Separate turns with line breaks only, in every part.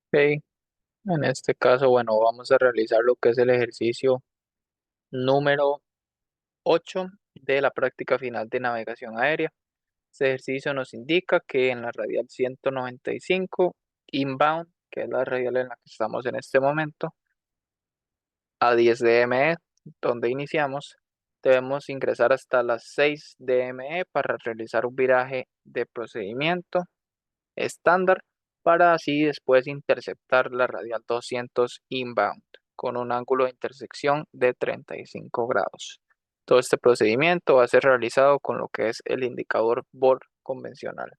Ok, en este caso, bueno, vamos a realizar lo que es el ejercicio número 8 de la práctica final de navegación aérea. Este ejercicio nos indica que en la radial 195 inbound, que es la radial en la que estamos en este momento, a 10 dme, donde iniciamos, debemos ingresar hasta las 6 dme para realizar un viraje de procedimiento estándar para así después interceptar la radial 200 inbound con un ángulo de intersección de 35 grados. Todo este procedimiento va a ser realizado con lo que es el indicador BOR convencional.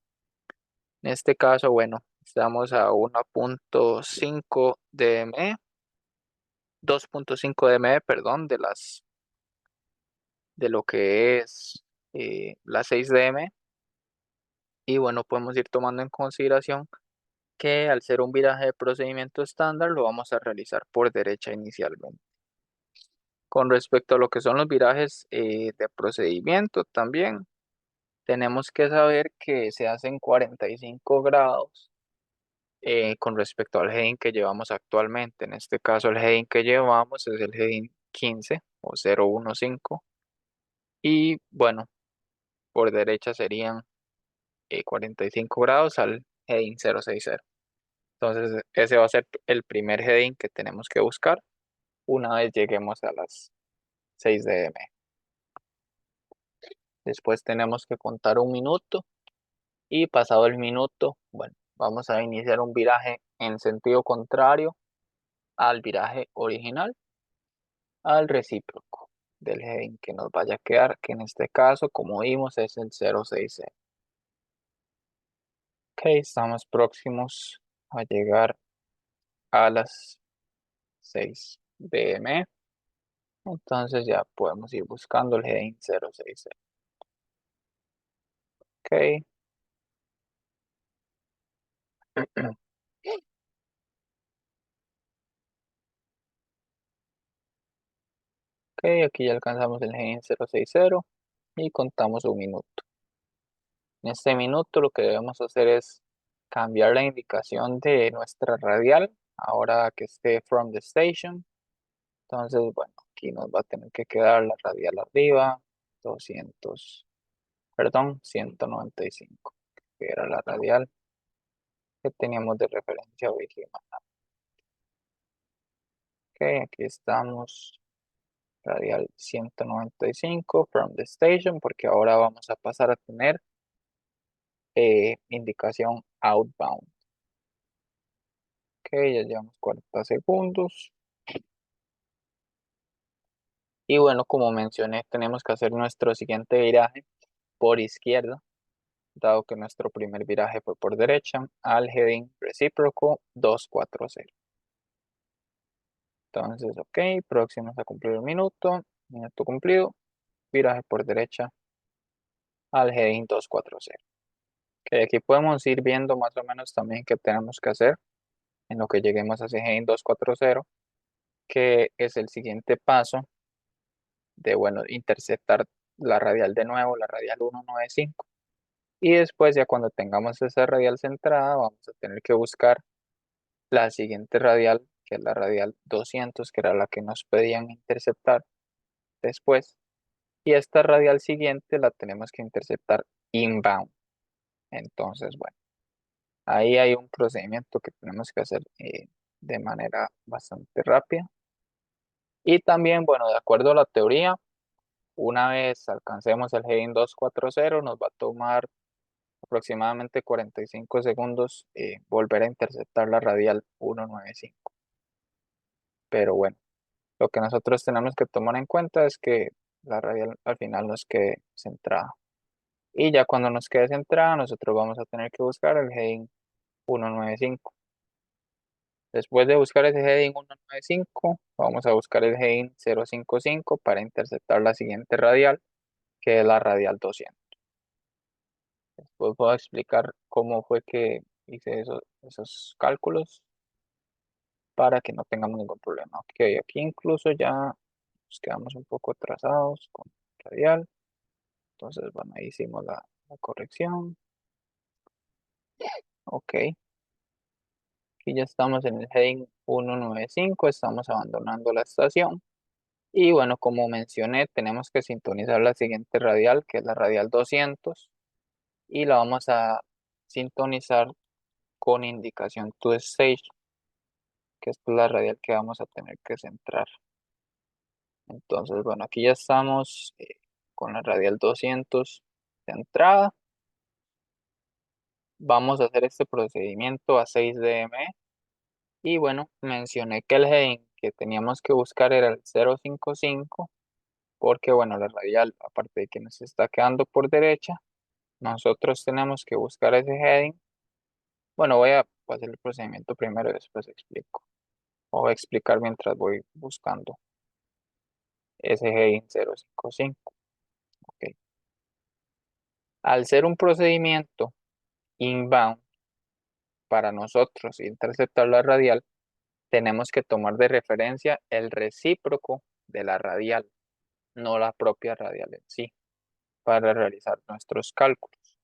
En este caso, bueno, estamos a 1.5 dme, 2.5 dme, perdón, de lo que es la 6 dm. Y bueno, podemos ir tomando en consideración que al ser un viraje de procedimiento estándar lo vamos a realizar por derecha inicialmente. Con respecto a lo que son los virajes de procedimiento también, tenemos que saber que se hacen 45 grados con respecto al heading que llevamos actualmente. En este caso el heading que llevamos es el heading 15 o 015 y bueno, por derecha serían 45 grados al heading 060. Entonces ese va a ser el primer heading que tenemos que buscar una vez lleguemos a las 6 dm. Después tenemos que contar un minuto y pasado el minuto, bueno, vamos a iniciar un viraje en sentido contrario al viraje original, al recíproco del heading que nos vaya a quedar, que en este caso, como vimos, es el 060. Ok, estamos próximos a llegar a las 6 dm. Entonces ya podemos ir buscando el heading 060. Ok. Ok, aquí ya alcanzamos el heading 060 y contamos un minuto. En este minuto lo que debemos hacer es cambiar la indicación de nuestra radial, ahora que esté from the station. Entonces, bueno, aquí nos va a tener que quedar la radial arriba, 200, perdón, 195, que era la radial que teníamos de referencia original. Ok, aquí estamos, radial 195 from the station, porque ahora vamos a pasar a tener indicación outbound. Ok, ya llevamos 40 segundos. Y bueno, como mencioné, tenemos que hacer nuestro siguiente viraje por izquierda, dado que nuestro primer viraje fue por derecha, al heading recíproco 240. Entonces, ok, próximos a cumplir el minuto, minuto cumplido, viraje por derecha al heading 240. Ok, aquí podemos ir viendo más o menos también qué tenemos que hacer en lo que lleguemos a ese heading 240, que es el siguiente paso de, bueno, interceptar la radial de nuevo, la radial 195. Y después, ya cuando tengamos esa radial centrada, vamos a tener que buscar la siguiente radial, que es la radial 200, que era la que nos pedían interceptar después. Y esta radial siguiente la tenemos que interceptar inbound. Entonces, bueno, ahí hay un procedimiento que tenemos que hacer de manera bastante rápida. Y también, bueno, de acuerdo a la teoría, una vez alcancemos el heading 240, nos va a tomar aproximadamente 45 segundos volver a interceptar la radial 195. Pero bueno, lo que nosotros tenemos que tomar en cuenta es que la radial al final nos quede centrada. Y ya cuando nos quede centrada, nosotros vamos a tener que buscar el heading 195. Después de buscar ese heading 195, vamos a buscar el heading 055 para interceptar la siguiente radial, que es la radial 200. Después voy a explicar cómo fue que hice esos cálculos para que no tengamos ningún problema. Ok, aquí incluso ya nos quedamos un poco atrasados con radial. Entonces, bueno, ahí hicimos la corrección. Ok, aquí Aquí ya estamos en el heading 195, estamos abandonando la estación. Y bueno, como mencioné, tenemos que sintonizar la siguiente radial, que es la radial 200, y la vamos a sintonizar con indicación to stage, que es la radial que vamos a tener que centrar. Entonces, bueno, aquí ya estamos con la radial 200 centrada. Vamos a hacer este procedimiento a 6 dm. Y bueno, mencioné que el heading que teníamos que buscar era el 055, porque bueno, la radial, aparte de que nos está quedando por derecha, nosotros tenemos que buscar ese heading. Bueno, voy a hacer el procedimiento primero y después explico. O voy a explicar mientras voy buscando ese heading 055. Ok. Al ser un procedimiento inbound para nosotros interceptar la radial, tenemos que tomar de referencia el recíproco de la radial, no la propia radial en sí, para realizar nuestros cálculos.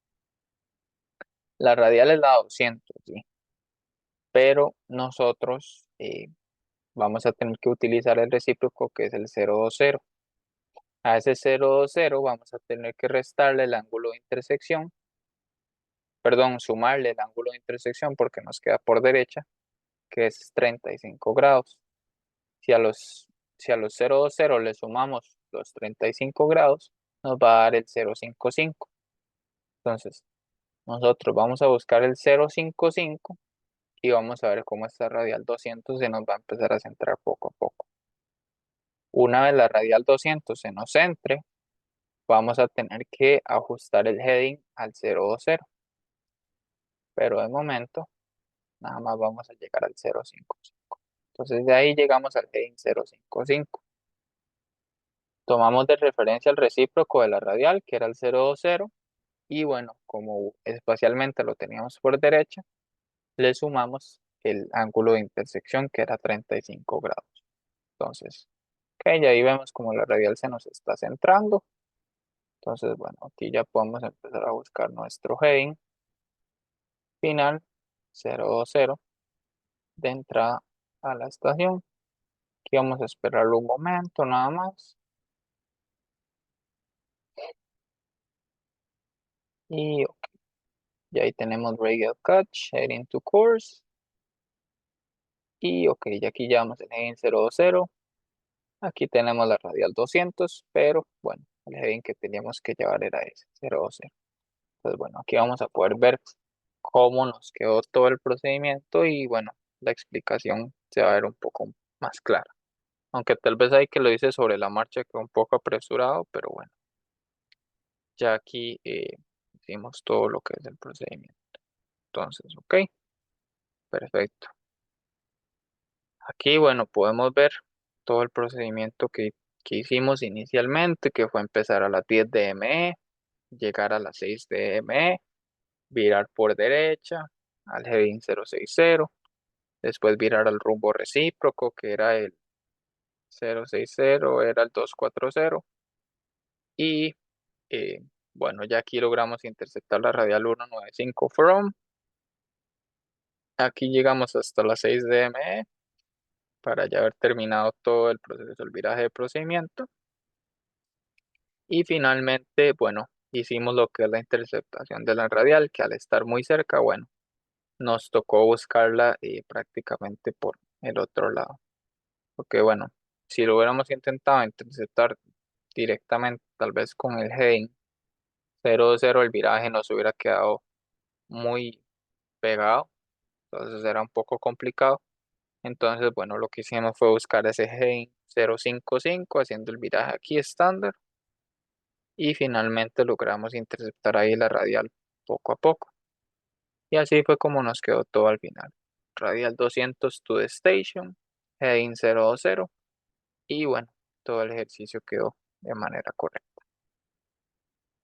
La radial es la 200, ¿sí? Pero nosotros vamos a tener que utilizar el recíproco que es el 020. A ese 020 vamos a tener que restarle el ángulo de intersección, perdón, sumarle el ángulo de intersección porque nos queda por derecha, que es 35 grados. Si a los, si a los 020 le sumamos los 35 grados, nos va a dar el 055. Entonces, nosotros vamos a buscar el 055 y vamos a ver cómo esta radial 200 se nos va a empezar a centrar poco a poco. Una vez la radial 200 se nos centre, vamos a tener que ajustar el heading al 020. Pero de momento, nada más vamos a llegar al 055. Entonces, de ahí llegamos al heading 055. Tomamos de referencia el recíproco de la radial, que era el 020, y bueno, como espacialmente lo teníamos por derecha, le sumamos el ángulo de intersección, que era 35 grados. Entonces, ok, y ahí vemos como la radial se nos está centrando. Entonces, bueno, aquí ya podemos empezar a buscar nuestro heading final 020 de entrada a la estación. Aquí vamos a esperarlo un momento nada más. Y ok, ya ahí tenemos radial catch, heading to course. Y ok, y aquí llevamos el heading 020. Aquí tenemos la radial 200, pero bueno, el heading que teníamos que llevar era ese, 020. Entonces bueno, aquí vamos a poder ver cómo nos quedó todo el procedimiento y bueno, la explicación se va a ver un poco más clara. Aunque tal vez hay que lo hice sobre la marcha, que un poco apresurado, pero bueno, ya aquí hicimos todo lo que es el procedimiento. Entonces, ok, perfecto. Aquí, bueno, podemos ver todo el procedimiento que hicimos inicialmente, que fue empezar a las 10 dme, llegar a las 6 dme, virar por derecha al heading 060, después virar al rumbo recíproco, que era el 060, era el 240, y bueno, ya aquí logramos interceptar la radial 195 from. Aquí llegamos hasta las 6 dme para ya haber terminado todo el proceso del viraje de procedimiento. Y finalmente, bueno, hicimos lo que es la interceptación de la radial, que al estar muy cerca, bueno, nos tocó buscarla prácticamente por el otro lado. Porque bueno, si lo hubiéramos intentado interceptar directamente, tal vez con el heading 0-0, el viraje nos hubiera quedado muy pegado, entonces era un poco complicado. Entonces, bueno, lo que hicimos fue buscar ese heading 055, haciendo el viraje aquí estándar, y finalmente logramos interceptar ahí la radial poco a poco. Y así fue como nos quedó todo al final. Radial 200 to the station, heading 020, y bueno, todo el ejercicio quedó de manera correcta.